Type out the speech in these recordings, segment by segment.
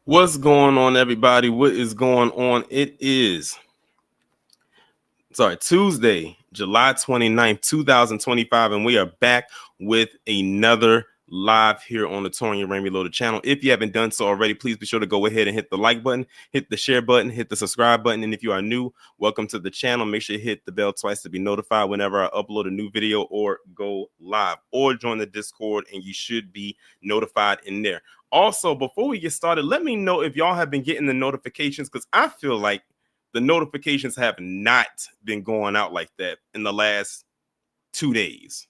What's going on, everybody? What is going on? It is Tuesday, July 29th, 2025, and we are back with another live here on the Touring Your Rain Reloaded channel. If you haven't done so already, please be sure to go ahead and hit the like button, hit the share button, hit the subscribe button, and if you are new, welcome to the channel. Make sure you hit the bell twice to be notified whenever I upload a new video or go live, or join the Discord and you should be notified in there. Also, before we get started, let me know if y'all have been getting the notifications, because I feel like the notifications have not been going out like that in the last 2 days.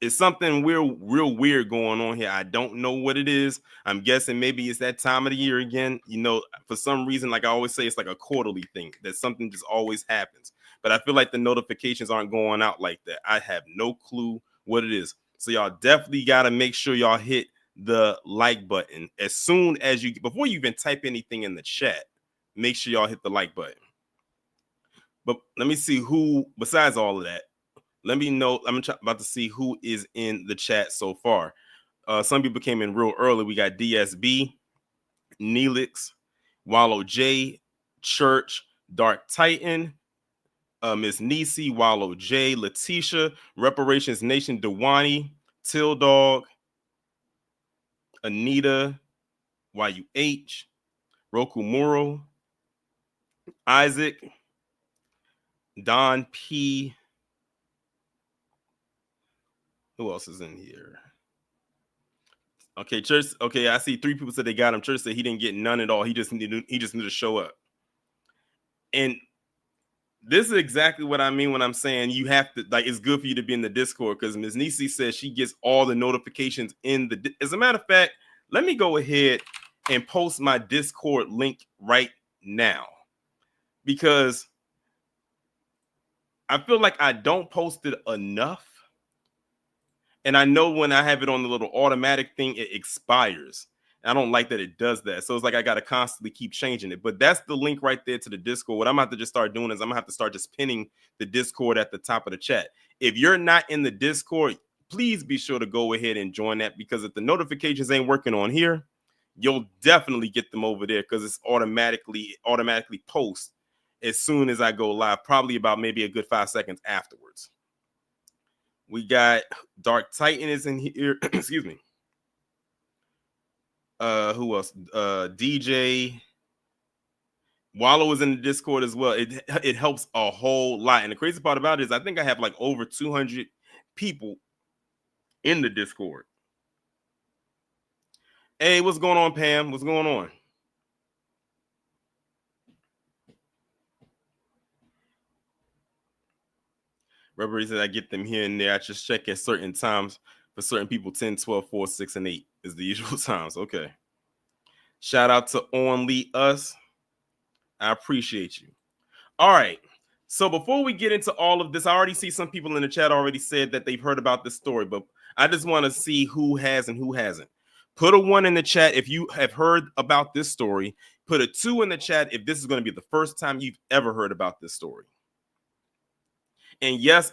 It's something real weird going on here. I don't know what it is. I'm guessing maybe it's that time of the year again. You know, for some reason, like I always say, it's like a quarterly thing, that something just always happens. But I feel like the notifications aren't going out like that. I have no clue what it is. So y'all definitely got to make sure y'all hit the like button as soon as you, before you even type anything in the chat. Make sure y'all hit the like button. But let me see who, besides all of that, let me know. I'm about to see who is in the chat so far. Some people came in real early. We got DSB, Neelix, Wallow J, Church, Dark Titan, Miss Nisi, Wallow J, Letitia, Reparations Nation, Dewani, Till Dog, Anita, YUH, Roku Muro, Isaac, Don P. Who else is in here? Okay, Church. Okay, I see 3 people said they got him. Church said he didn't get none at all. He just needed to show up. And this is exactly what I mean when I'm saying you have to, like, it's good for you to be in the Discord, because Ms. Nisi says she gets all the notifications in the. As a matter of fact, let me go ahead and post my Discord link right now, because I feel like I don't post it enough. And I know when I have it on the little automatic thing, it expires. I don't like that it does that. So it's like I got to constantly keep changing it. But that's the link right there to the Discord. What I'm going to have to just start doing is I'm going to have to start just pinning the Discord at the top of the chat. If you're not in the Discord, please be sure to go ahead and join that, because if the notifications ain't working on here, you'll definitely get them over there, because it's automatically post as soon as I go live, probably about maybe a good 5 seconds afterwards. We got Dark Titan is in here. Excuse me. Who else? DJ Wallow is in the Discord as well. It helps a whole lot. And the crazy part about it is I think I have like over 200 people in the Discord. Hey, what's going on, Pam? What's going on? Rubber said I get them here and there. I just check at certain times. For certain people, 10, 12, 4, 6, and 8 is the usual times. Okay. Shout out to Only Us. I appreciate you. All right. So before we get into all of this, I already see some people in the chat already said that they've heard about this story, but I just want to see who has and who hasn't. Put a 1 in the chat if you have heard about this story. Put a 2 in the chat if this is going to be the first time you've ever heard about this story. And yes,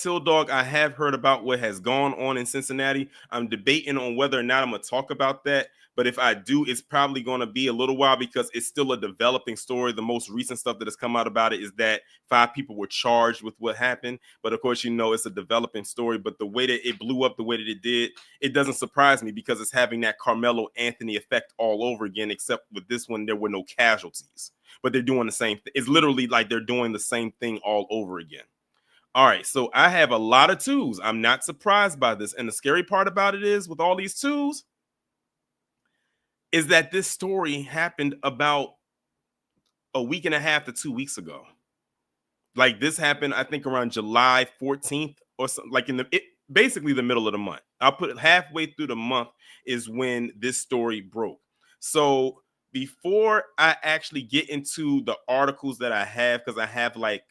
Till Dog, I have heard about what has gone on in Cincinnati. I'm debating on whether or not I'm going to talk about that. But if I do, it's probably going to be a little while, because it's still a developing story. The most recent stuff that has come out about it is that 5 people were charged with what happened. But of course, you know, it's a developing story. But the way that it blew up, the way that it did, it doesn't surprise me, because it's having that Carmelo Anthony effect all over again, except with this one, there were no casualties. But they're doing the same thing. It's literally like they're doing the same thing all over again. All right, so I have a lot of 2s. I'm not surprised by this. And the scary part about it is, with all these 2s, is that this story happened about a week and a half to 2 weeks ago. Like, this happened, I think, around July 14th or something, like basically the middle of the month. I'll put it halfway through the month is when this story broke. So before I actually get into the articles that I have, because I have like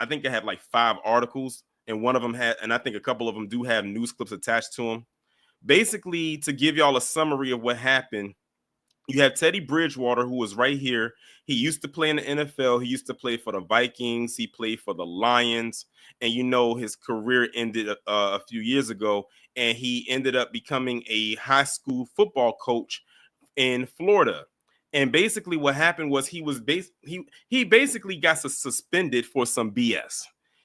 I think I have like 5 articles, and one of them had, and I think a couple of them do have news clips attached to them. Basically, to give y'all a summary of what happened, you have Teddy Bridgewater, who was right here. He used to play in the NFL. He used to play for the Vikings. He played for the Lions. And, you know, his career ended a few years ago, and he ended up becoming a high school football coach in Florida. And basically what happened was he basically got suspended for some BS.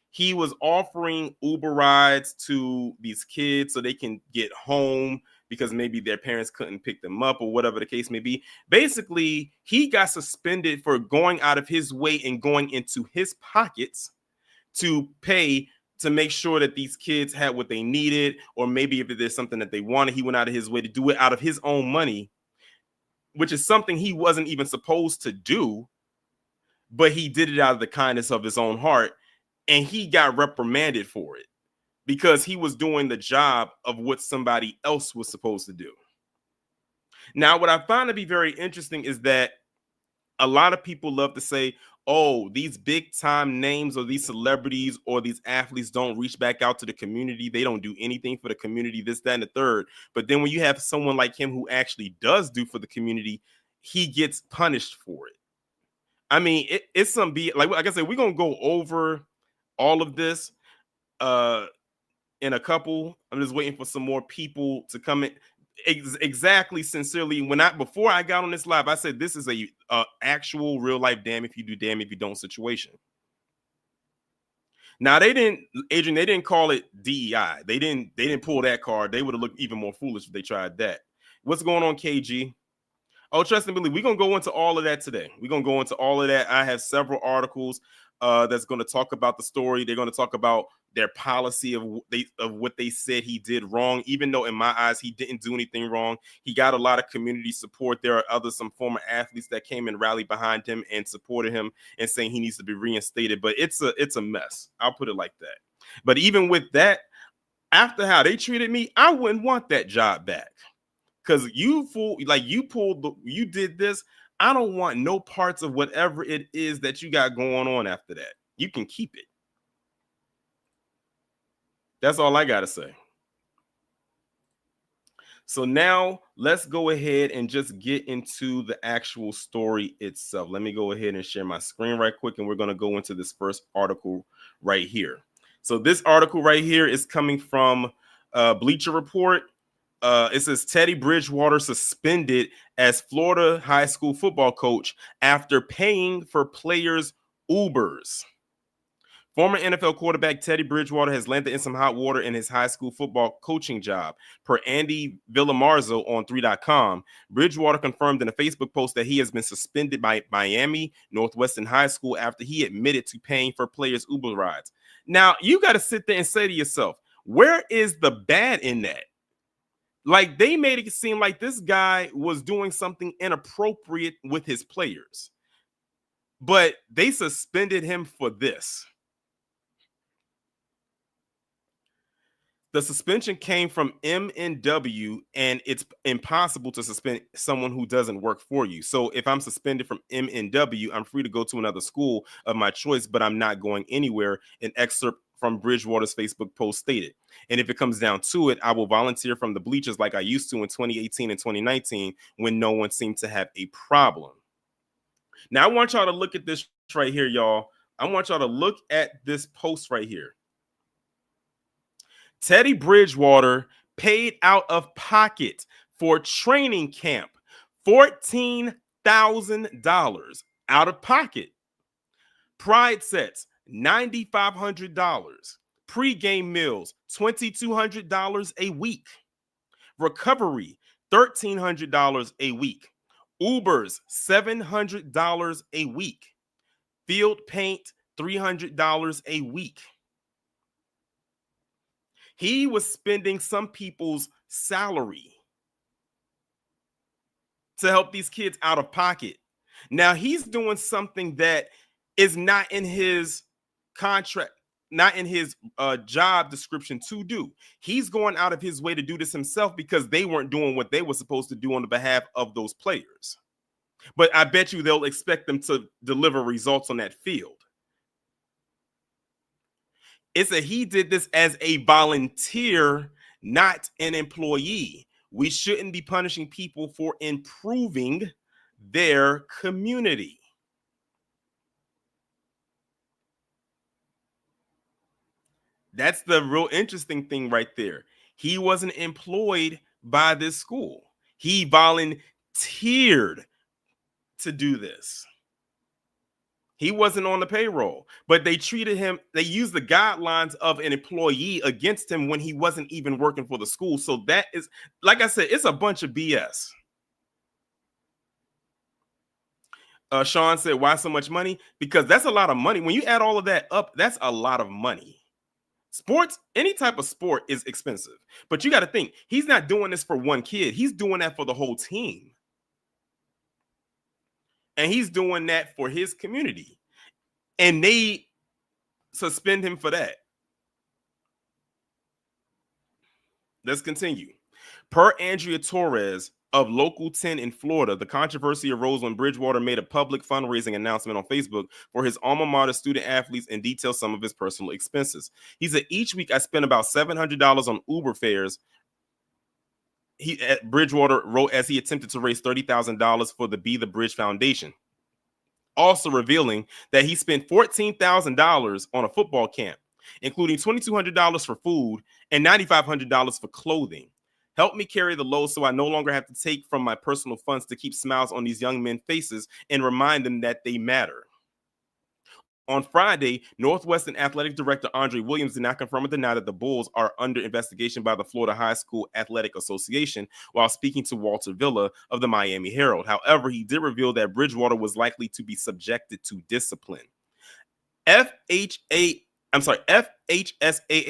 He was offering Uber rides to these kids so they can get home because maybe their parents couldn't pick them up or whatever the case may be. Basically, he got suspended for going out of his way and going into his pockets to pay to make sure that these kids had what they needed, or maybe if there's something that they wanted, he went out of his way to do it out of his own money, which is something he wasn't even supposed to do, but he did it out of the kindness of his own heart, and he got reprimanded for it because he was doing the job of what somebody else was supposed to do. Now, what I find to be very interesting is that a lot of people love to say, oh, these big time names or these celebrities or these athletes don't reach back out to the community. They don't do anything for the community, this, that, and the third. But then when you have someone like him who actually does do for the community, he gets punished for it. I mean, it's some like I said, we're gonna go over all of this in a couple. I'm just waiting for some more people to come in. Exactly, sincerely, before I got on this live, I said this is a actual real life damn if you do, damn if you don't situation. Now they didn't call it DEI. They didn't pull that card. They would have looked even more foolish if they tried that. What's going on, KG? Oh, trust and believe. We're gonna go into all of that today. We're gonna go into all of that. I have several articles that's going to talk about the story. They're going to talk about their policy of what they said he did wrong, even though in my eyes he didn't do anything wrong. He got a lot of community support. There are some former athletes that came and rallied behind him and supported him and saying he needs to be reinstated. But it's a mess. I'll put it like that. But even with that, after how they treated me, I wouldn't want that job back. Because you did this. I don't want no parts of whatever it is that you got going on after that. You can keep it. That's all I got to say. So now let's go ahead and just get into the actual story itself. Let me go ahead and share my screen right quick, and we're going to go into this first article right here. So this article right here is coming from Bleacher Report. It says Teddy Bridgewater suspended as Florida high school football coach after paying for players' Ubers. Former NFL quarterback Teddy Bridgewater has landed in some hot water in his high school football coaching job. Per Andy Villamarzo on 3.com, Bridgewater confirmed in a Facebook post that he has been suspended by Miami Northwestern High School after he admitted to paying for players' Uber rides. Now, you got to sit there and say to yourself, where is the bad in that? Like, they made it seem like this guy was doing something inappropriate with his players, but they suspended him for this. The suspension came from M&W, and it's impossible to suspend someone who doesn't work for you. So if I'm suspended from M&W, I'm free to go to another school of my choice, but I'm not going anywhere. An excerpt from Bridgewater's Facebook post stated. And if it comes down to it, I will volunteer from the bleachers like I used to in 2018 and 2019 when no one seemed to have a problem. Now, I want y'all to look at this right here, y'all. I want y'all to look at this post right here. Teddy Bridgewater paid out of pocket for training camp, $14,000 out of pocket. Pride sets, $9,500. Pre-game meals, $2,200 a week. Recovery, $1,300 a week. Ubers, $700 a week. Field paint, $300 a week. He was spending some people's salary to help these kids out of pocket. Now, he's doing something that is not in his contract, not in his job description to do. He's going out of his way to do this himself because they weren't doing what they were supposed to do on the behalf of those players. But I bet you they'll expect them to deliver results on that field. It's he did this as a volunteer, not an employee. We shouldn't be punishing people for improving their community. That's the real interesting thing right there. He wasn't employed by this school. He volunteered volunteered to do this. He wasn't on the payroll, but they treated him, they used the guidelines of an employee against him when he wasn't even working for the school. So that is, like I said, it's a bunch of BS. Sean said, why so much money? Because that's a lot of money. When you add all of that up, that's a lot of money. Sports, any type of sport is expensive. But you got to think, he's not doing this for one kid. He's doing that for the whole team. And he's doing that for his community. And they suspend him for that. Let's continue. Per Andrea Torres of Local 10 in Florida, the controversy arose when Bridgewater made a public fundraising announcement on Facebook for his alma mater student athletes and detailed some of his personal expenses. He said, each week I spend about $700 on Uber fares. Bridgewater wrote as he attempted to raise $30,000 for the Be the Bridge Foundation, also revealing that he spent $14,000 on a football camp, including $2,200 for food and $9,500 for clothing. Help me carry the load so I no longer have to take from my personal funds to keep smiles on these young men's faces and remind them that they matter. On Friday, Northwestern Athletic Director Andre Williams did not confirm or deny that the Bulls are under investigation by the Florida High School Athletic Association while speaking to Walter Villa of the Miami Herald. However, he did reveal that Bridgewater was likely to be subjected to discipline. FHSAA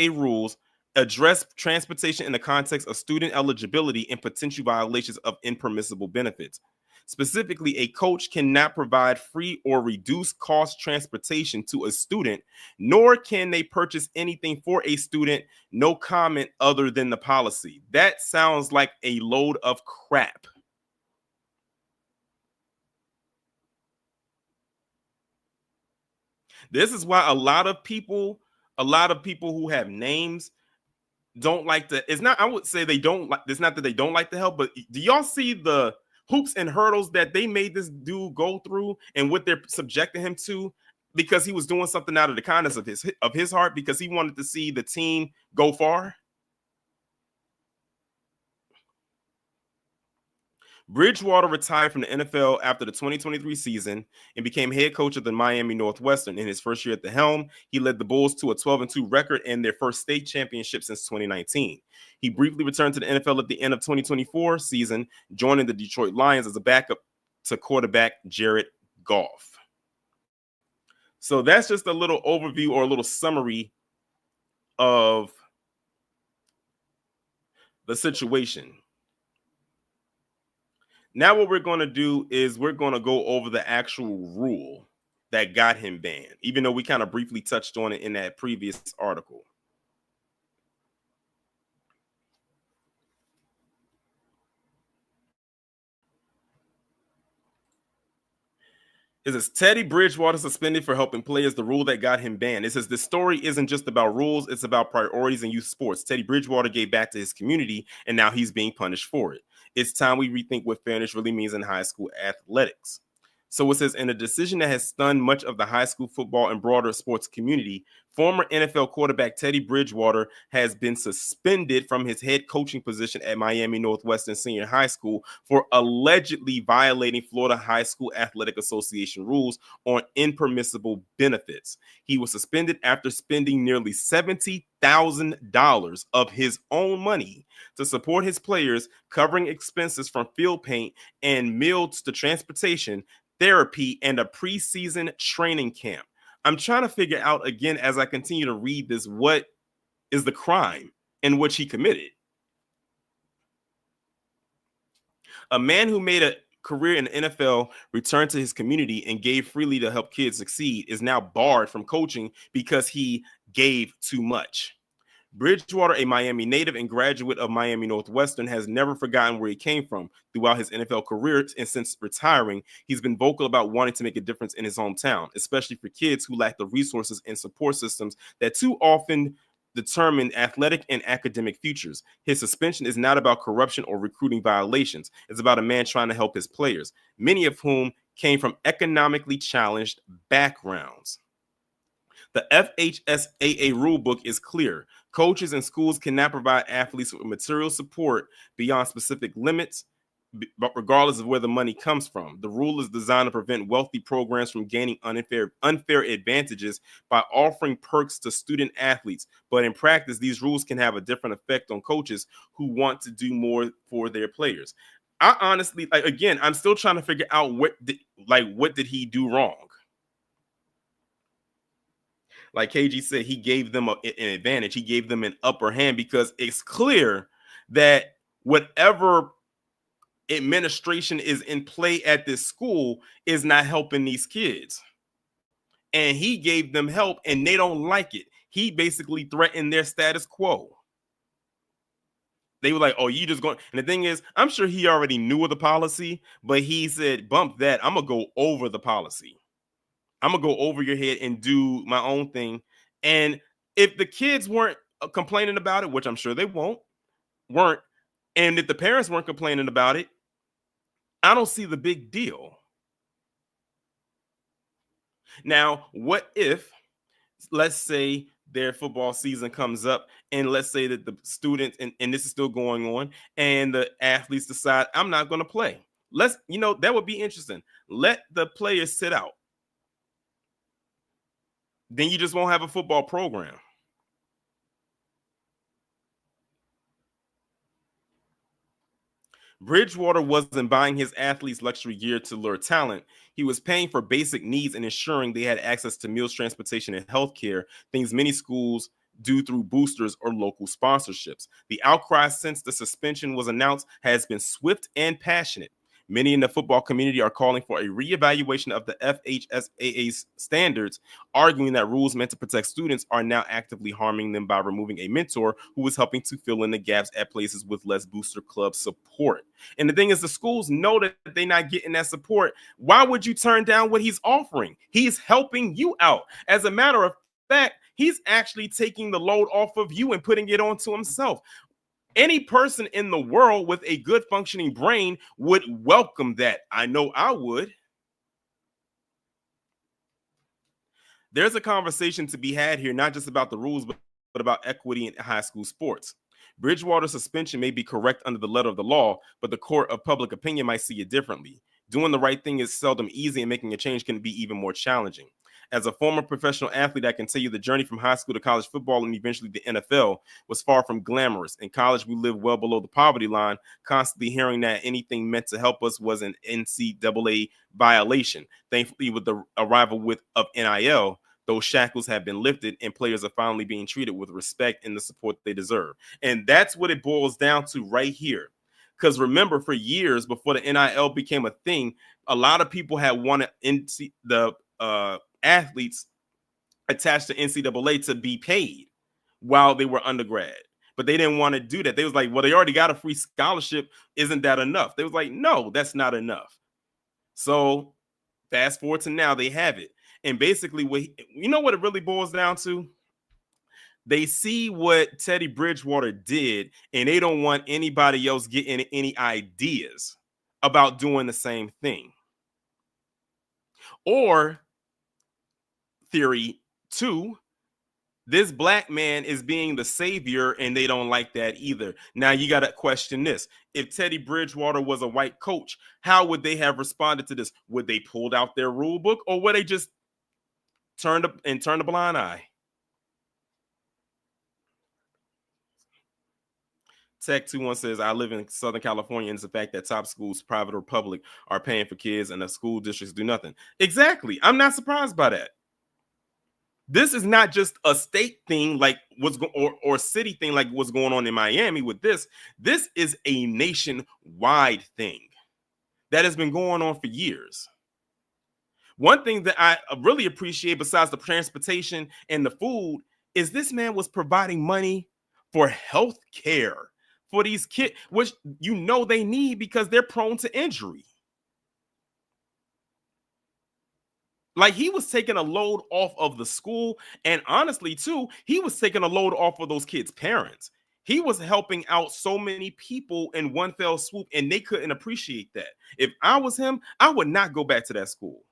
rules address transportation in the context of student eligibility and potential violations of impermissible benefits. Specifically, a coach cannot provide free or reduced cost transportation to a student, nor can they purchase anything for a student. No comment other than the policy. That sounds like a load of crap. This is why a lot of people who have names don't like to, it's not, I would say they don't like, it's not that they don't like the help, but do y'all see the hoops and hurdles that they made this dude go through and what they're subjecting him to because he was doing something out of the kindness of his heart because he wanted to see the team go far? Bridgewater retired from the NFL after the 2023 season and became head coach of the Miami Northwestern. In his first year at the helm, he led the Bulls to a 12-2 record and their first state championship since 2019. He briefly returned to the NFL at the end of 2024 season, joining the Detroit Lions as a backup to quarterback Jared Goff. So that's just a little overview or a little summary of the situation. Now what we're going to do is we're going to go over the actual rule that got him banned, even though we kind of briefly touched on it in that previous article. It says Teddy Bridgewater suspended for helping players, the rule that got him banned. It says the story isn't just about rules, it's about priorities in youth sports. Teddy Bridgewater gave back to his community, and now he's being punished for it. It's time we rethink what fairness really means in high school athletics. So it says, in a decision that has stunned much of the high school football and broader sports community, former NFL quarterback Teddy Bridgewater has been suspended from his head coaching position at Miami Northwestern Senior High School for allegedly violating Florida High School Athletic Association rules on impermissible benefits. He was suspended after spending nearly $70,000 of his own money to support his players, covering expenses from field paint and meals to transportation, therapy, and a preseason training camp. I'm trying to figure out again as I continue to read this, what is the crime in which he committed? A man who made a career in the NFL, returned to his community, and gave freely to help kids succeed is now barred from coaching because he gave too much. Bridgewater, a Miami native and graduate of Miami Northwestern, has never forgotten where he came from throughout his NFL career, and since retiring, he's been vocal about wanting to make a difference in his hometown, especially for kids who lack the resources and support systems that too often determine athletic and academic futures. His suspension is not about corruption or recruiting violations. It's about a man trying to help his players, many of whom came from economically challenged backgrounds. The FHSAA rulebook is clear. Coaches and schools cannot provide athletes with material support beyond specific limits but regardless of where the money comes from. The rule is designed to prevent wealthy programs from gaining unfair advantages by offering perks to student athletes. But in practice, these rules can have a different effect on coaches who want to do more for their players. I honestly, like, again, I'm still trying to figure out what did he do wrong? Like KG said, he gave them an advantage. He gave them an upper hand because it's clear that whatever administration is in play at this school is not helping these kids. And he gave them help and they don't like it. He basically threatened their status quo. They were like, oh, you just going. And the thing is, I'm sure he already knew of the policy, but he said, bump that. I'm going to go over the policy. I'm going to go over your head and do my own thing. And if the kids weren't complaining about it, which I'm sure they weren't, and if the parents weren't complaining about it, I don't see the big deal. Now, what if, let's say, their football season comes up, and let's say that the students, and this is still going on, and the athletes decide, I'm not going to play. That would be interesting. Let the players sit out. Then you just won't have a football program. Bridgewater wasn't buying his athletes luxury gear to lure talent. He was paying for basic needs and ensuring they had access to meals, transportation, and healthcare, things many schools do through boosters or local sponsorships. The outcry since the suspension was announced has been swift and passionate. Many in the football community are calling for a reevaluation of the FHSAA's standards, arguing that rules meant to protect students are now actively harming them by removing a mentor who was helping to fill in the gaps at places with less booster club support. And the thing is, the schools know that they're not getting that support. Why would you turn down what he's offering? He's helping you out. As a matter of fact, he's actually taking the load off of you and putting it onto himself. Any person in the world with a good functioning brain would welcome that. I know I would. There's a conversation to be had here, not just about the rules, but about equity in high school sports. Bridgewater's suspension may be correct under the letter of the law, but the court of public opinion might see it differently. Doing the right thing is seldom easy, and making a change can be even more challenging. As a former professional athlete, I can tell you the journey from high school to college football and eventually the NFL was far from glamorous. In college, we lived well below the poverty line, constantly hearing that anything meant to help us was an NCAA violation. Thankfully, with the arrival of NIL, those shackles have been lifted and players are finally being treated with respect and the support they deserve. And that's what it boils down to right here. Because remember, for years before the NIL became a thing, a lot of people had wanted the athletes attached to NCAA to be paid while they were undergrad, but they didn't want to do that. They was like, well, they already got a free scholarship. Isn't that enough? They was like, no, that's not enough. So fast forward to now, they have it. And basically, what it really boils down to? They see what Teddy Bridgewater did, and they don't want anybody else getting any ideas about doing the same thing. Or theory 2, this black man is being the savior and they don't like that either. Now you got to question this. If Teddy Bridgewater was a white coach, how would they have responded to this? Would they pulled out their rule book, or would they just turn a blind eye? Tech 21 says, I live in Southern California, and it's the fact that top schools, private or public, are paying for kids and the school districts do nothing. Exactly. I'm not surprised by that. This is not just a state thing like or city thing like what's going on in Miami with this. This is a nationwide thing that has been going on for years. One thing that I really appreciate, besides the transportation and the food, is this man was providing money for health care for these kids, which they need because they're prone to injury. Like, he was taking a load off of the school, and honestly, too, he was taking a load off of those kids' parents. He was helping out so many people in one fell swoop, and they couldn't appreciate that. If I was him, I would not go back to that school.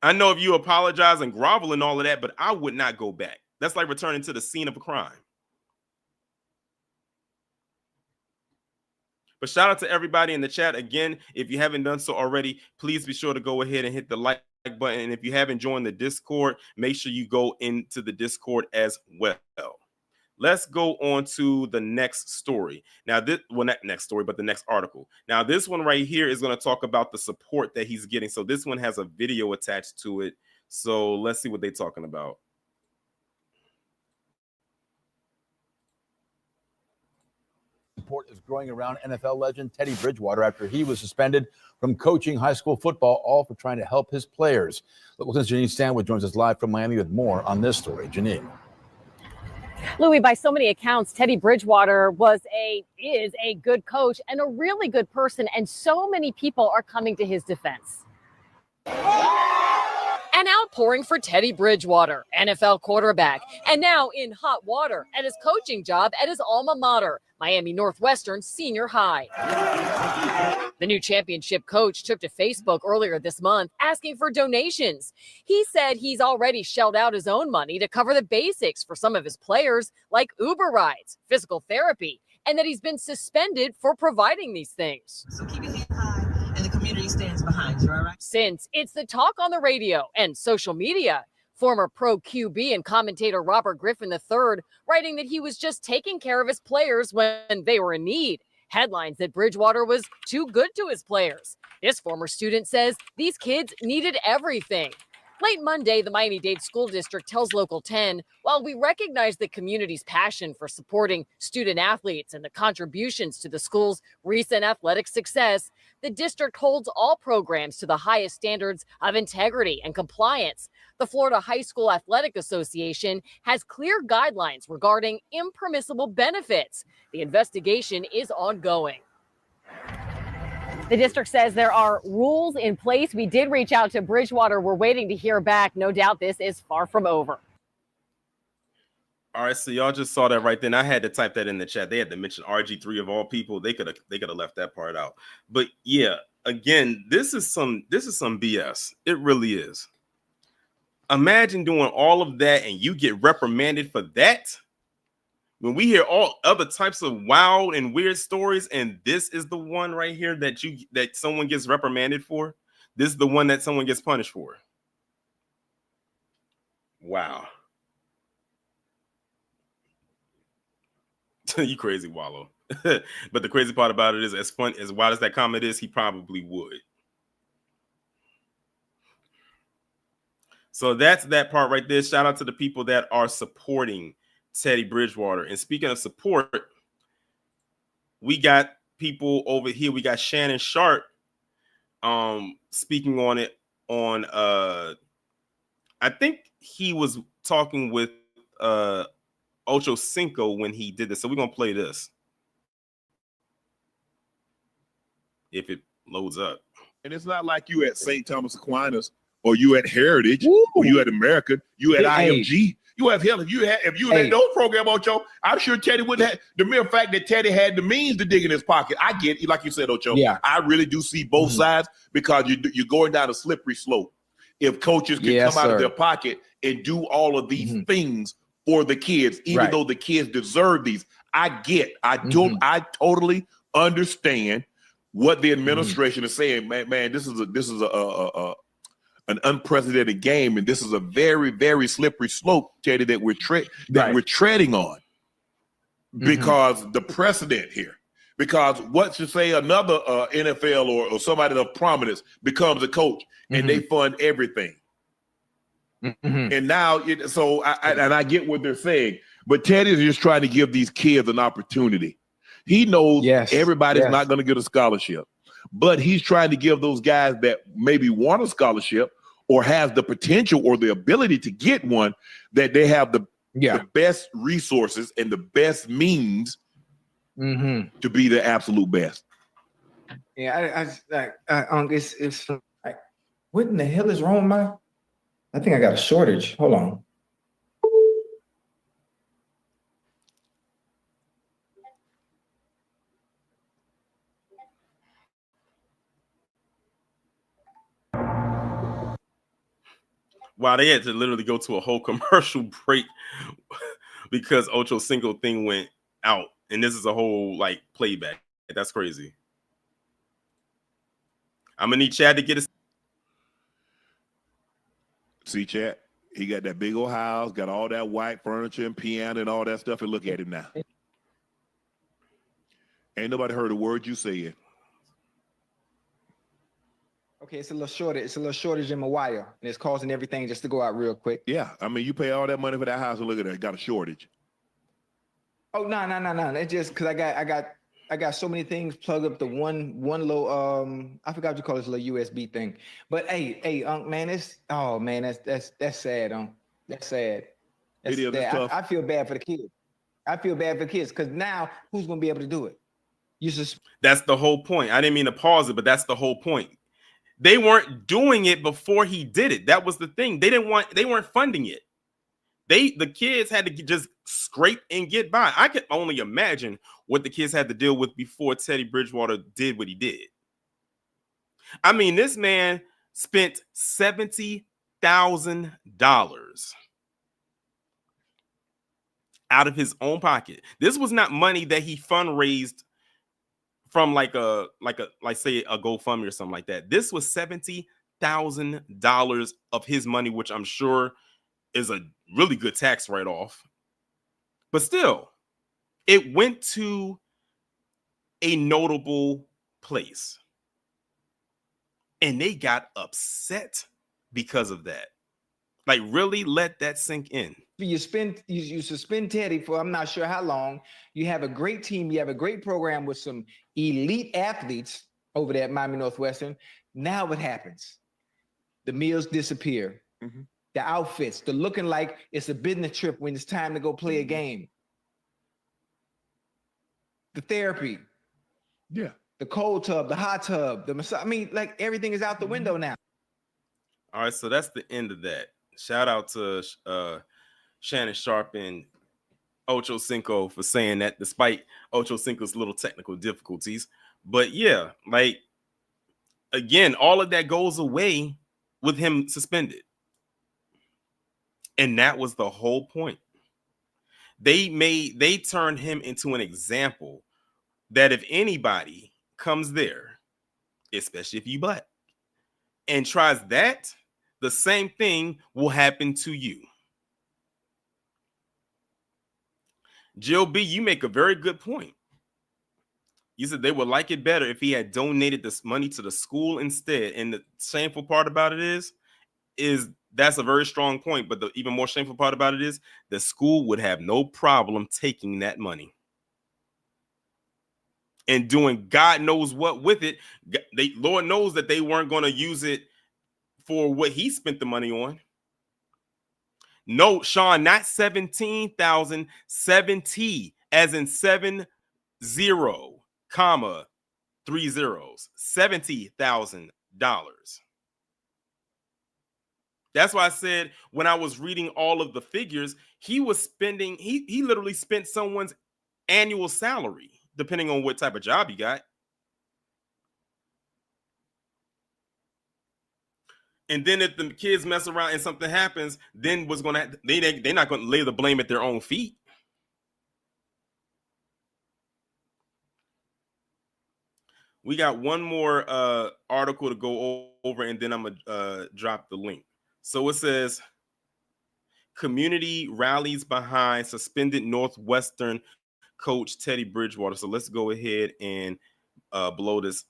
I know if you apologize and grovel and all of that, but I would not go back. That's like returning to the scene of a crime. But shout out to everybody in the chat. Again, if you haven't done so already, please be sure to go ahead and hit the like button. And if you haven't joined the Discord, make sure you go into the Discord as well. Let's go on to the next story. Now, not next story, but the next article. Now, this one right here is going to talk about the support that he's getting. So this one has a video attached to it. So let's see what they're talking about. Support is growing around NFL legend Teddy Bridgewater after he was suspended from coaching high school football, all for trying to help his players. Local Janine Stanwood joins us live from Miami with more on this story. Janine. Louis, by so many accounts, Teddy Bridgewater is a good coach and a really good person, and so many people are coming to his defense. An outpouring for Teddy Bridgewater, NFL quarterback, and now in hot water at his coaching job at his alma mater, Miami Northwestern Senior High. The new championship coach took to Facebook earlier this month asking for donations. He said he's already shelled out his own money to cover the basics for some of his players, like Uber rides, physical therapy, and that he's been suspended for providing these things. So keep your head high and the community stands behind you, all right? Since it's the talk on the radio and social media, former pro QB and commentator Robert Griffin III writing that he was just taking care of his players when they were in need. Headlines that Bridgewater was too good to his players. This former student says these kids needed everything. Late Monday, the Miami-Dade School District tells Local 10, while we recognize the community's passion for supporting student athletes and the contributions to the school's recent athletic success, the district holds all programs to the highest standards of integrity and compliance. The Florida High School Athletic Association has clear guidelines regarding impermissible benefits. The investigation is ongoing. The district says there are rules in place. We did reach out to Bridgewater. We're waiting to hear back. No doubt this is far from over. All right, so y'all just saw that right then. I had to type that in the chat. They had to mention RG3 of all people. They could have left that part out. But yeah, again, this is some BS. It really is. Imagine doing all of that and you get reprimanded for that. When we hear all other types of wild and weird stories, and this is the one right here that someone gets reprimanded for. This is the one that someone gets punished for. Wow. You crazy, Wallow. But the crazy part about it is, as wild as that comment is, he probably would. So that's that part right there. Shout out to the people that are supporting Teddy Bridgewater. And speaking of support, we got people over here. We got Shannon Sharp speaking on it on I think he was talking with Ocho Cinco when he did this. So we're gonna play this if it loads up. And it's not like you at St. Thomas Aquinas or you at Heritage or you at American, you at IMG. You have hell if you had those program, Ocho. I'm sure Teddy wouldn't have. The mere fact that Teddy had the means to dig in his pocket, I get it. Like you said, Ocho. Yeah, I really do see both sides because you're going down a slippery slope. If coaches can come out of their pocket and do all of these things for the kids, even though the kids deserve these, I totally understand what the administration is saying. Man, this is an unprecedented game, and this is a very, very slippery slope, Teddy, that we're treading on because the precedent here. Because what should say another NFL or somebody of prominence becomes a coach and they fund everything. And now, I get what they're saying, but Teddy is just trying to give these kids an opportunity. He knows everybody's not going to get a scholarship, but he's trying to give those guys that maybe want a scholarship or have the potential or the ability to get one, that they have the best resources and the best means to be the absolute best. Yeah, it's like, what in the hell is wrong with my? I think I got a shortage. Hold on. Wow, they had to literally go to a whole commercial break because Ocho Cinco thing went out, and this is a whole like playback That's crazy. I'm gonna need Chad to get us. See, Chad, he got that big old house, got all that white furniture and piano and all that stuff, and look at him now. Ain't nobody heard a word you said. Okay, it's a little shortage. It's a little shortage in my wire, and it's causing everything just to go out real quick. Yeah, I mean, you pay all that money for that house, and look at that, got a shortage. Oh no! It's just because I got so many things plugged up to one little I forgot what you call this little USB thing. But hey, man, that's sad, That's sad. That's It is, sad. it's tough. I feel bad for the kids. I feel bad for the kids because now who's gonna be able to do it? That's the whole point. I didn't mean to pause it, but that's the whole point. They weren't doing it before he did it. That was the thing. They weren't funding it. The kids had to just scrape and get by. I can only imagine what the kids had to deal with before Teddy Bridgewater did what he did. I mean, this man spent $70,000 out of his own pocket. This was not money that he fundraised from like say a GoFundMe or something like that. This was $70,000 of his money, which I'm sure is a really good tax write-off. But still, it went to a notable place. And they got upset because of that. Like, really let that sink in. You suspend Teddy for I'm not sure how long. You have a great team. You have a great program with some elite athletes over there at Miami Northwestern. Now what happens? The meals disappear. Mm-hmm. The outfits, the looking like it's a business trip when it's time to go play a game. The therapy. Yeah. The cold tub, the hot tub, the massage. I mean, like everything is out the window now. All right, so that's the end of that. Shout out to Shannon Sharp and Ocho Cinco for saying that, despite Ocho Cinco's little technical difficulties. But yeah, like, again, all of that goes away with him suspended. And that was the whole point. They turned him into an example that if anybody comes there, especially if you black, and tries that, the same thing will happen to you. Jill B, you make a very good point. You said they would like it better if he had donated this money to the school instead. And the shameful part about it is that's a very strong point. But the even more shameful part about it is the school would have no problem taking that money and doing God knows what with it. Lord knows that they weren't going to use it for what he spent the money on. No, Sean, not 17,000, 70, as in 70, comma, 3 zeros, $70,000. That's why I said when I was reading all of the figures, he was spending, he literally spent someone's annual salary, depending on what type of job he got. And then if the kids mess around and something happens, then what's going to they're not going to lay the blame at their own feet. We got one more article to go over, and then I'm going to drop the link. So it says, community rallies behind suspended Northwestern coach Teddy Bridgewater. So let's go ahead and blow this,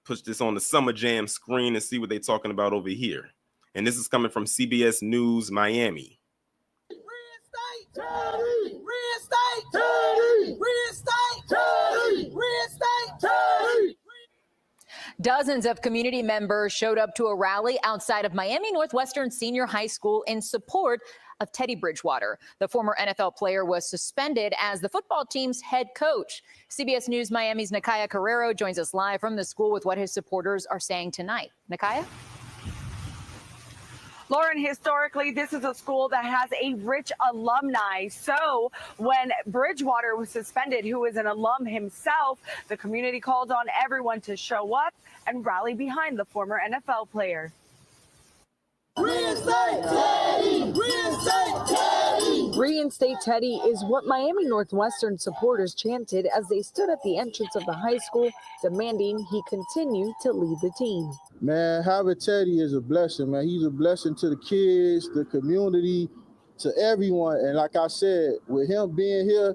push this on the Summer Jam screen and see what they're talking about over here. And this is coming from CBS News Miami. Reinstate Teddy! Reinstate Teddy! Reinstate Teddy! Reinstate Teddy! Dozens of community members showed up to a rally outside of Miami Northwestern Senior High School in support of Teddy Bridgewater. The former NFL player was suspended as the football team's head coach. CBS News Miami's Nakaya Carrero joins us live from the school with what his supporters are saying tonight. Nakaya? Lauren, historically, this is a school that has a rich alumni. So when Bridgewater was suspended, who is an alum himself, the community called on everyone to show up and rally behind the former NFL player. Reinstate Teddy! Reinstate Teddy! Reinstate Teddy is what Miami Northwestern supporters chanted as they stood at the entrance of the high school, demanding he continue to lead the team. Man, having Teddy is a blessing, man. He's a blessing to the kids, the community, to everyone. And like I said, with him being here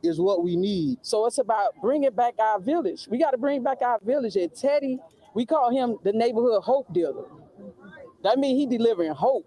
is what we need. So it's about bringing back our village. We got to bring back our village. And Teddy, we call him the neighborhood hope dealer. That means he delivering hope.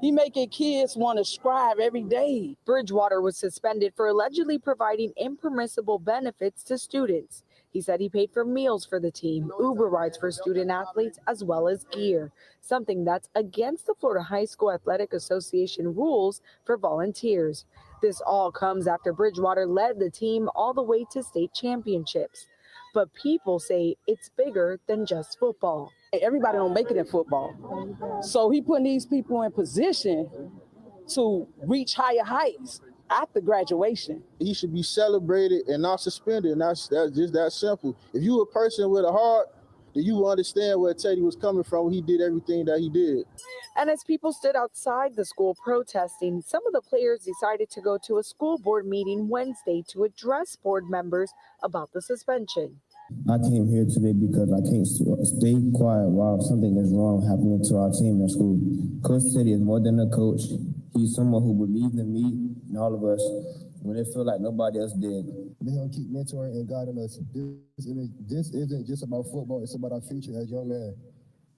He making kids want to strive every day. Bridgewater was suspended for allegedly providing impermissible benefits to students. He said he paid for meals for the team, Uber rides for student athletes, as well as gear, something that's against the Florida High School Athletic Association rules for volunteers. This all comes after Bridgewater led the team all the way to state championships. But people say it's bigger than just football. Everybody don't make it in football. So he putting these people in position to reach higher heights after graduation. He should be celebrated and not suspended, and that's just that simple. If you a person with a heart, then you will understand where Teddy was coming from when he did everything that he did. And as people stood outside the school protesting, some of the players decided to go to a school board meeting Wednesday to address board members about the suspension. I came here today because I can't stay quiet while something is wrong happening to our team in school. Coach Teddy is more than a coach. He's someone who believes in me and all of us when it feels like nobody else did. They're going to keep mentoring and guiding us. This isn't just about football. It's about our future as young men.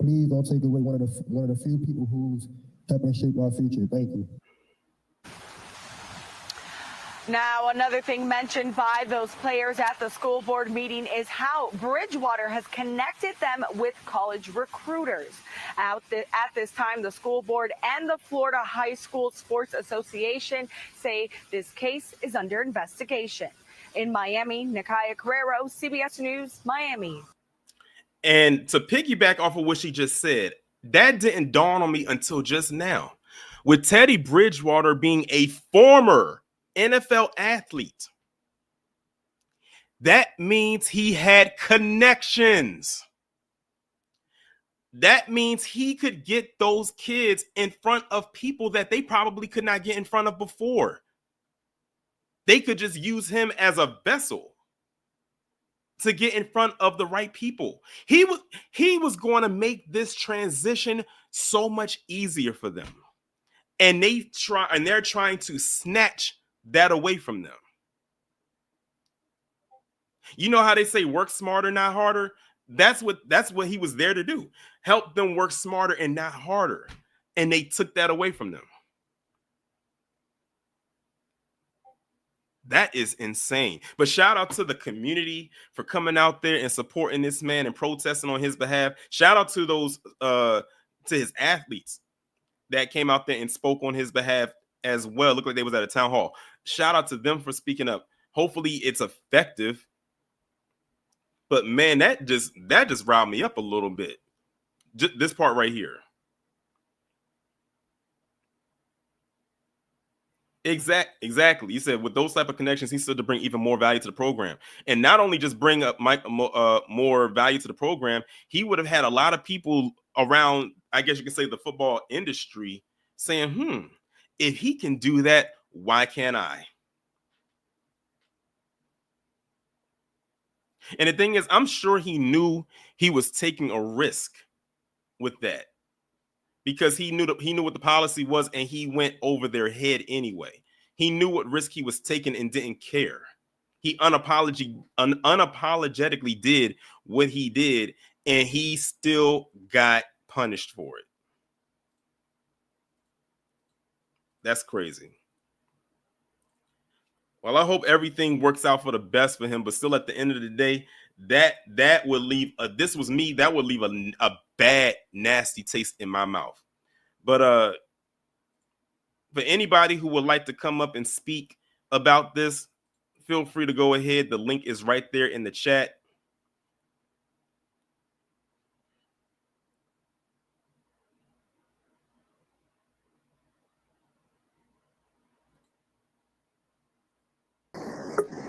Please don't take away one of the few people who's helping shape our future. Thank you. Now, another thing mentioned by those players at the school board meeting is how Bridgewater has connected them with college recruiters. At this time, the school board and the Florida High School Sports Association say this case is under investigation. In Miami, Nikaya Carrero, CBS News, Miami. And to piggyback off of what she just said, that didn't dawn on me until just now. With Teddy Bridgewater being a former NFL athlete, that means he had connections. That means he could get those kids in front of people that they probably could not get in front of before. They could just use him as a vessel to get in front of the right people. He was going to make this transition so much easier for them. And they're trying to snatch that away from them. You know how they say work smarter, not harder? That's what he was there to do. Help them work smarter and not harder. And they took that away from them. That is insane. But shout out to the community for coming out there and supporting this man and protesting on his behalf. Shout out to those to his athletes that came out there and spoke on his behalf as well. Looked like they was at a town hall. Shout out to them for speaking up. Hopefully it's effective. But man, that just riled me up a little bit. Just this part right here. Exactly. You said with those type of connections, he stood to bring even more value to the program, and not only just bring up more value to the program, he would have had a lot of people around, I guess you can say, the football industry saying, if he can do that, why can't I? And the thing is, I'm sure he knew he was taking a risk with that, because he knew what the policy was, and he went over their head anyway. He knew what risk he was taking and didn't care. He unapologetically did what he did, and he still got punished for it. That's crazy. Well, I hope everything works out for the best for him, but still, at the end of the day, that would leave that would leave a bad, nasty taste in my mouth. But for anybody who would like to come up and speak about this, feel free to go ahead. The link is right there in the chat.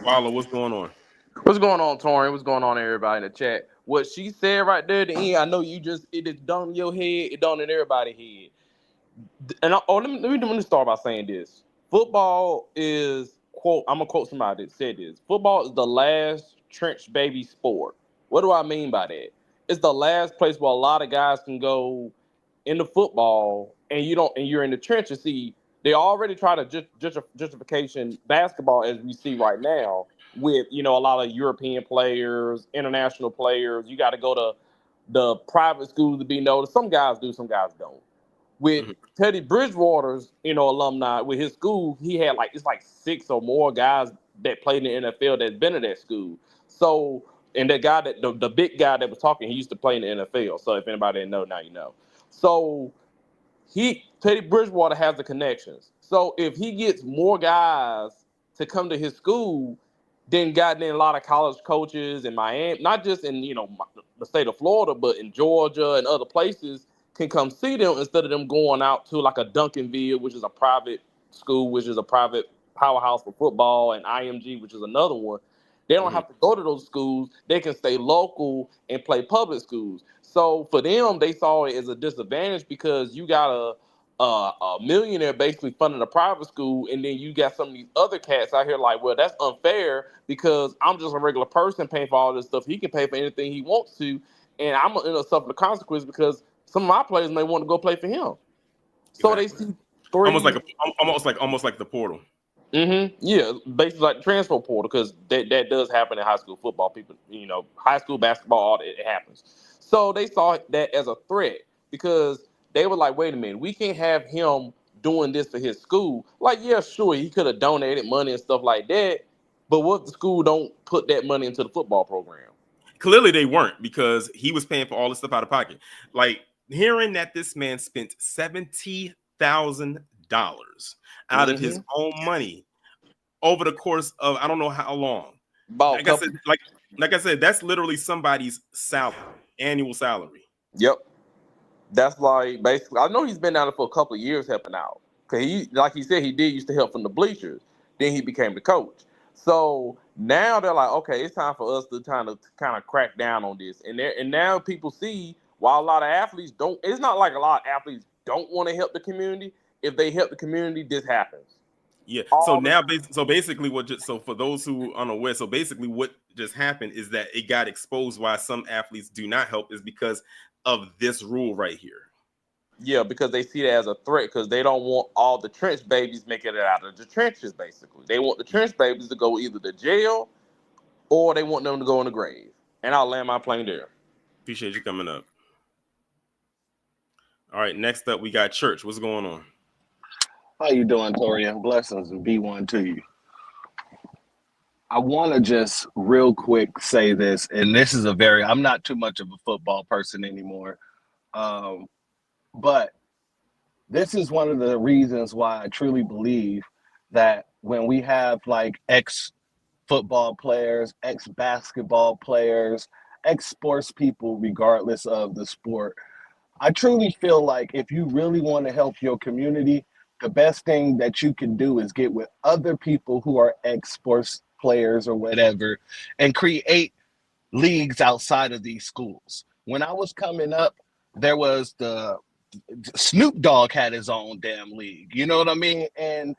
Wallo, what's going on? What's going on, Torian? What's going on, everybody in the chat? What she said right there at the end, I know it is done in your head, it done in everybody's head. And let me start by saying this. football is, quote, I'm gonna quote somebody that said this. Football is the last trench baby sport. What do I mean by that? It's the last place where a lot of guys can go into football, and you're in the trenches. See, they already try to justification basketball as we see right now with a lot of European players, international players. You got to go to the private schools to be noticed. Some guys do, some guys don't. With Teddy Bridgewater's, alumni with his school, he had it's like 6 or more guys that played in the NFL that's been at that school. So, and the guy that the big guy that was talking, he used to play in the NFL. So if anybody didn't know, now you know. So Teddy Bridgewater has the connections. So if he gets more guys to come to his school, then goddamn a lot of college coaches in Miami, not just in the state of Florida, but in Georgia and other places, can come see them instead of them going out to like a Duncanville, which is a private school, which is a private powerhouse for football, and IMG, which is another one. They don't have to go to those schools. They can stay local and play public schools. So for them, they saw it as a disadvantage because you got a millionaire basically funding a private school, and then you got some of these other cats out here like, well, that's unfair because I'm just a regular person paying for all this stuff. He can pay for anything he wants to, and I'm going to suffer the consequence because some of my players may want to go play for him. So they see almost like the portal. Yeah, basically like the transfer portal, because that does happen in high school football. People, high school basketball, all that, it happens. So they saw that as a threat because they were like, wait a minute, we can't have him doing this for his school. Like, yeah, sure, he could have donated money and stuff like that, but what if the school don't put that money into the football program? Clearly they weren't, because he was paying for all this stuff out of pocket. Like, hearing that this man spent $70,000 out of his own money over the course of I don't know how long. Like I said, that's literally somebody's salary, annual salary. Yep. That's like basically, I know he's been down there for a couple of years helping out. Cause like he said, he did used to help from the bleachers. Then he became the coach. So now they're like, okay, it's time for us to kind of crack down on this. And now people see, while a lot of athletes don't, it's not like a lot of athletes don't want to help the community. If they help the community, this happens. Yeah. So basically, for those who are unaware, so basically what just happened is that it got exposed why some athletes do not help is because of this rule right here. Yeah, because they see it as a threat, because they don't want all the trench babies making it out of the trenches, basically. They want the trench babies to go either to jail or they want them to go in the grave. And I'll land my plane there. Appreciate you coming up. All right, next up, we got Church. What's going on? How you doing, Torian? Blessings and B1 to you. I want to just real quick say this, and this is I'm not too much of a football person anymore, but this is one of the reasons why I truly believe that when we have like ex-football players, ex-basketball players, ex-sports people, regardless of the sport, I truly feel like if you really want to help your community, the best thing that you can do is get with other people who are ex-sports players or whatever and create leagues outside of these schools. When I was coming up, there was the Snoop Dogg had his own damn league. You know what I mean? And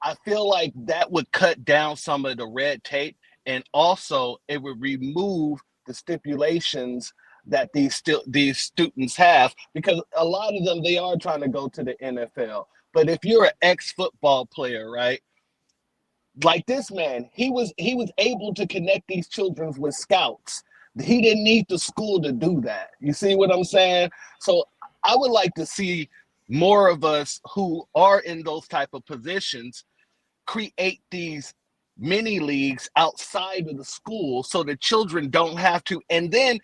I feel like that would cut down some of the red tape, and also it would remove the stipulations that these students have, because a lot of them, they are trying to go to the NFL. But if you're an ex-football player, right? Like this man, he was able to connect these children with scouts. He didn't need the school to do that. You see what I'm saying? So I would like to see more of us who are in those type of positions create these mini leagues outside of the school so the children don't have to, and then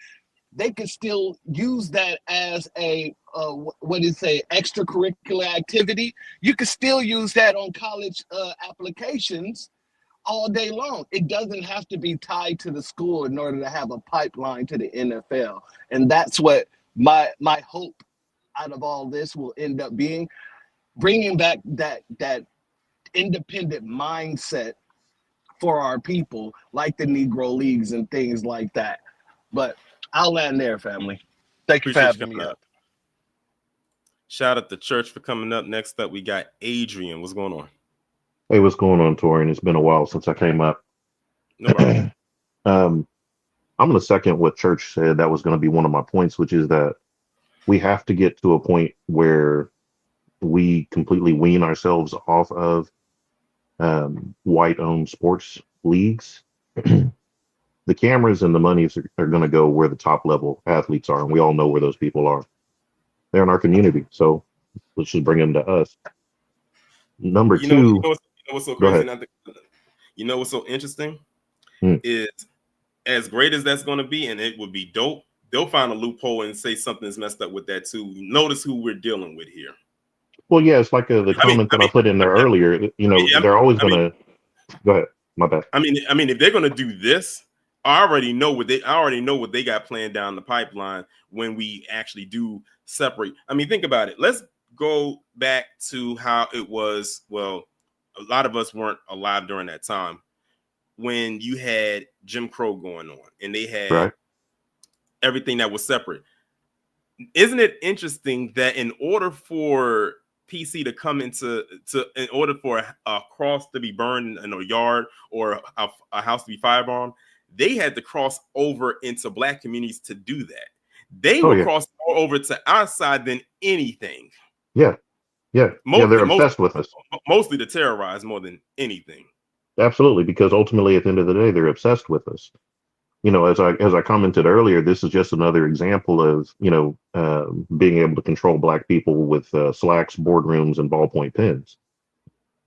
they can still use that as a extracurricular activity. You can still use that on college applications all day long. It doesn't have to be tied to the school in order to have a pipeline to the NFL. And that's what my hope out of all this will end up being, bringing back that independent mindset for our people, like the Negro Leagues and things like that. But I'll land there, family. Thank you for having me up. Shout out to Church for coming up. Next up, we got Adrian. What's going on? Hey, what's going on, Torian? It's been a while since I came up. No problem. I'm going to second what Church said. That was going to be one of my points, which is that we have to get to a point where we completely wean ourselves off of white-owned sports leagues. The cameras and the monies are going to go where the top level athletes are, and we all know where those people are. They're in our community, so let's just bring them to us. Number two, what's so go crazy? ahead. You know what's so interesting Hmm. is, as great as that's going to be, and it would be dope, they'll find a loophole and say something's messed up with that too. Notice who we're dealing with here. Well, yeah, it's like the comment that I put in there earlier. You know, they're always going to. Go ahead. My bad. I mean, if they're going to do this, I already know what they got planned down the pipeline when we actually do separate. I mean, think about it. Let's go back to how it was. Well, a lot of us weren't alive during that time when you had Jim Crow going on and they had everything that was separate. Isn't it interesting that in order for PC to come in order for a cross to be burned in a yard or a house to be firebombed, they had to cross over into black communities to do that. They were crossing more over to our side than anything. Yeah. They're obsessed with us. Mostly to terrorize more than anything. Absolutely, because ultimately, at the end of the day, they're obsessed with us. You know, as I commented earlier, this is just another example of being able to control black people with slacks, boardrooms, and ballpoint pens.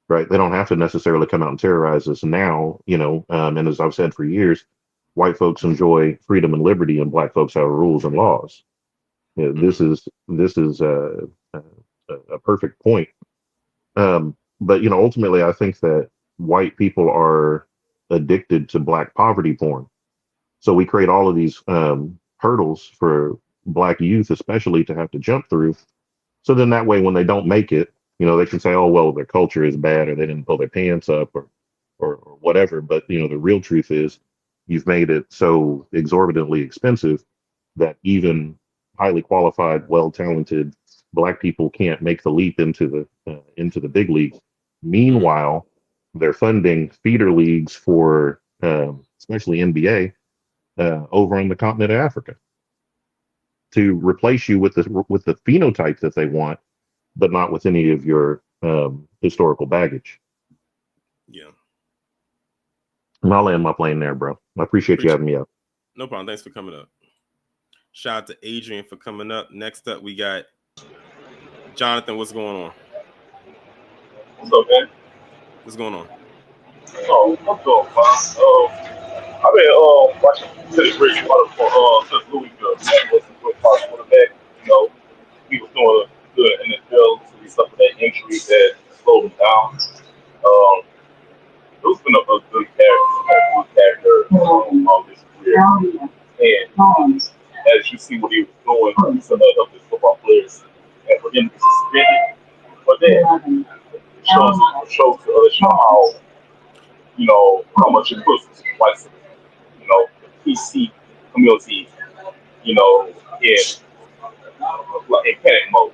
Right? They don't have to necessarily come out and terrorize us now. And as I've said for years, white folks enjoy freedom and liberty, and black folks have rules and laws. This is a perfect point. But ultimately, I think that white people are addicted to black poverty porn. So we create all of these hurdles for black youth, especially, to have to jump through. So then that way, when they don't make it, they can say, "Oh, well, their culture is bad, or they didn't pull their pants up, or whatever." But the real truth is, you've made it so exorbitantly expensive that even highly qualified, well-talented black people can't make the leap into the big leagues. Meanwhile, they're funding feeder leagues for especially NBA over on the continent of Africa to replace you with the phenotype that they want, but not with any of your historical baggage. Yeah. And I'll land my plane there, bro. I appreciate you having me up. No problem. Thanks for coming up. Shout out to Adrian for coming up. Next up, we got Jonathan. What's going on? What's up, man? What's going on? Oh, I'm doing fine. I've been watching Teddy Bridgewater since Louisville. He was a college quarterback. He was doing good in the NFL until he suffered that injury that slowed him down. It's been a good character all his career. And as you see what he was doing, he's another of his football players. And for him to be suspended, but then it shows to us how much it puts white the PC community, in panic mode.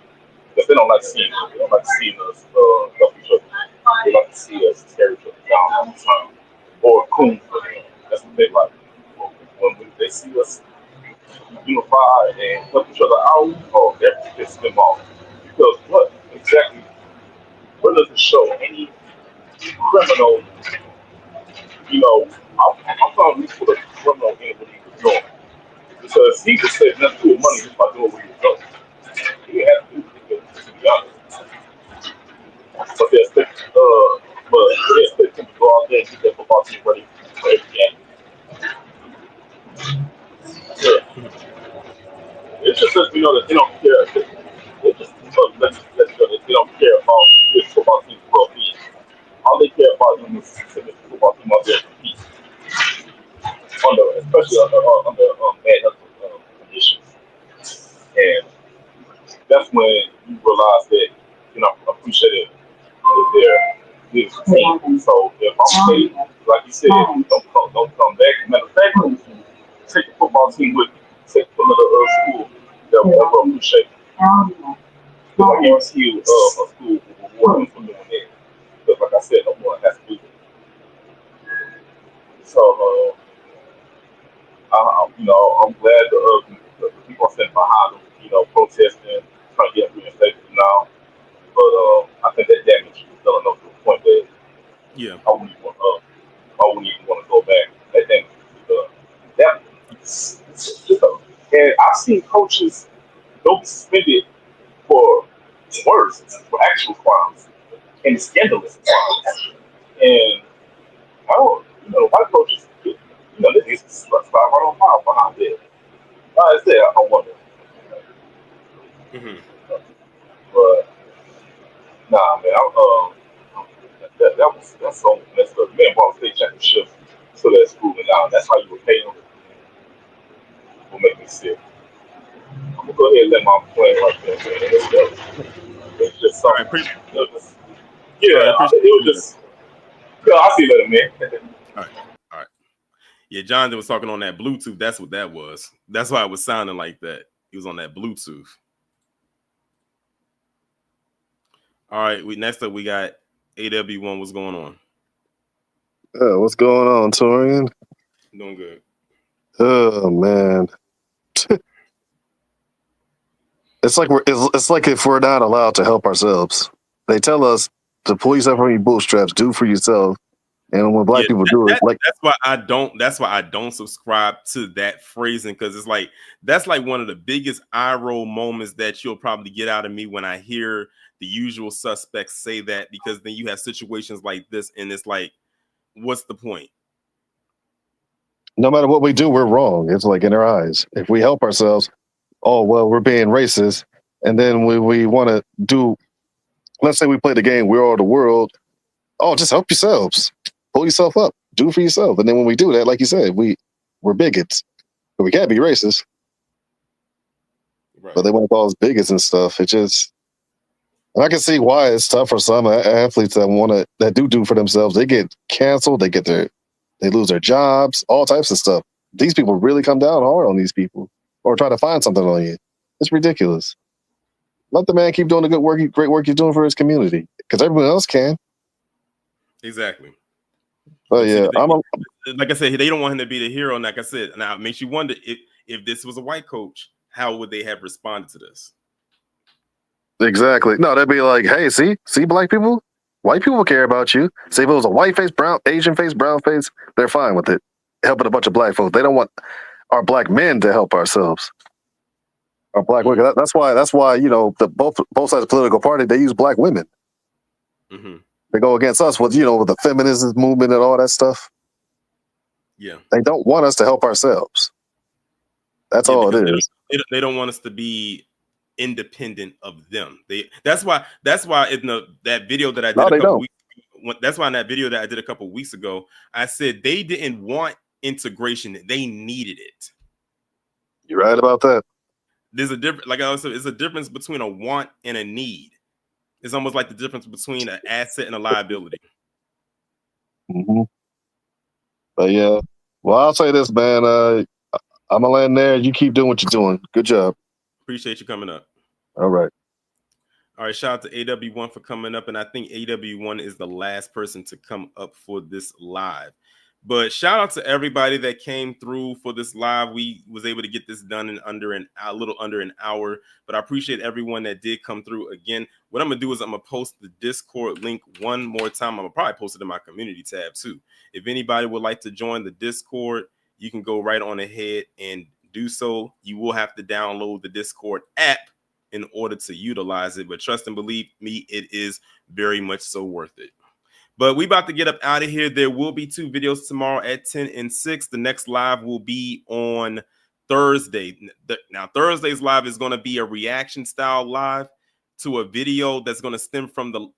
Because they don't like seeing us. They don't like seeing us help each other. They like to see us tear each other down all the time. Or coon for them. That's what they like. When they see us unify and help each other out, that pisses them off. Because what does it show? Any criminal, I'm trying to put a criminal in what he was doing. Because he was saving nothing to his money just by doing what he was doing. He didn't have to do it, to be honest. But they expect him to go out there and get that football team ready for every game. Yeah. It's just that that they don't care. It's just let you know that they don't care about this football team's well-being. All they care about is sending the football team out there to compete, especially under bad health conditions. And that's when you realize that appreciated their team. So if I'm saying, like you said, don't come back. Matter of fact, take the football team with you. Take them to the school that will appreciate it. Because I guarantee you, a school will reward them for doing that. Because like I said, no one has to do it. So, I'm glad the people are sitting behind them, protesting, trying to get reinstated now. But I think that damage is done enough to the point that Yeah. I wouldn't even want to go back. That damage is done. That, and I've seen coaches don't be suspended for worse, for actual crimes and scandalous crimes. And I don't, white coaches, they get slap right on fire behind it. Why is that? I wonder. Mm-hmm. But nah, man, that's so messed up. Man, brought state championship to that school, and now that's how you would pay them. Will make me sick. I'm gonna go ahead and let my plane right there. Man. It's just All something. right. Appreciate. Yeah, All right. Appreciate. it was just. Yeah, I see you later, man. All right. All right. Yeah, Jonathan was talking on that Bluetooth. That's what that was. That's why it was sounding like that. He was on that Bluetooth. All right. Next up we got AW1. What's going on? What's going on, Torian? Doing good. Oh man, it's like if we're not allowed to help ourselves. They tell us to pull yourself from your bootstraps, do for yourself, and when black people do it, like that's why I don't. That's why I don't subscribe to that phrasing, because it's like that's like one of the biggest eye roll moments that you'll probably get out of me when I hear the usual suspects say that, because then you have situations like this, and it's like, what's the point? no matter what we do, we're wrong. It's like in our eyes. If we help ourselves, oh well, we're being racist, and then we want to do. Let's say we play the game, we're all the world. Oh, just help yourselves. Pull yourself up. Do for yourself. And then when we do that, like you said, we're bigots. But we can't be racist. Right. But they want to call us bigots and stuff. It just, and I can see why it's tough for some athletes that do for themselves. They get canceled. They lose their jobs, all types of stuff. These people really come down hard on these people or try to find something on you. It's ridiculous. Let the man keep doing the great work he's doing for his community, because everyone else can. Exactly. But yeah, like I said, they don't want him to be the hero. And like I said, now it makes you wonder if this was a white coach, how would they have responded to this? Exactly. No, they'd be like, hey, see black people? White people care about you. See, if it was a white face, brown, Asian face, brown face, they're fine with it. Helping a bunch of black folks. They don't want our black men to help ourselves. Our black women. That's why, the both sides of the political party, they use black women. Mm-hmm. They go against us with the feminist movement and all that stuff. Yeah. They don't want us to help ourselves. That's all it is. They don't want us to be independent of them. That's why in that video that I did that's why in that video that I did a couple weeks ago, I said they didn't want integration, they needed it. You're right about that. There's a difference, like I said, it's a difference between a want and a need. It's almost like the difference between an asset and a liability. Mm-hmm. But yeah, well, I'll say this, man. I'm gonna land there. You keep doing what you're doing. Good job. Appreciate you coming up. All right. All right, shout out to AW1 for coming up, and I think AW1 is the last person to come up for this live. But shout out to everybody that came through for this live. We was able to get this done in a little under an hour, but I appreciate everyone that did come through. Again, what I'm gonna do is I'm gonna post the Discord link one more time. I'm gonna probably post it in my community tab too. If anybody would like to join the Discord, you can go right on ahead and do so. You will have to download the Discord app in order to utilize it, but trust and believe me, it is very much so worth it. But we about to get up out of here. There will be 2 videos tomorrow at 10 and 6. The next live will be on Thursday. Now, Thursday's live is going to be a reaction style live to a video that's going to stem from the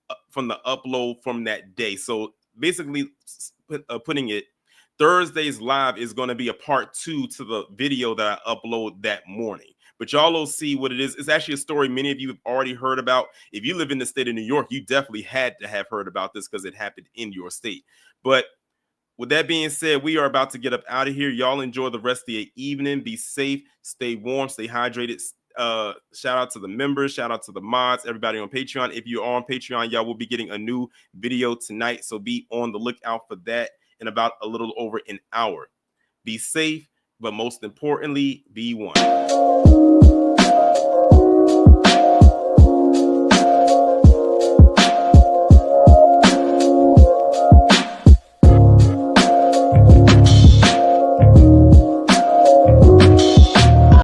upload from that day. So basically, putting it, Thursday's live is going to be a part 2 to the video that I upload that morning. But y'all will see what it is. It's actually a story many of you have already heard about. If you live in the state of New York, you definitely had to have heard about this because it happened in your state. But with that being said, we are about to get up out of here. Y'all enjoy the rest of the evening. Be safe, stay warm, stay hydrated. Shout out to the members, shout out to the mods, everybody on Patreon. If you're on Patreon, y'all will be getting a new video tonight, so be on the lookout for that in about a little over an hour. Be safe, but most importantly, be one.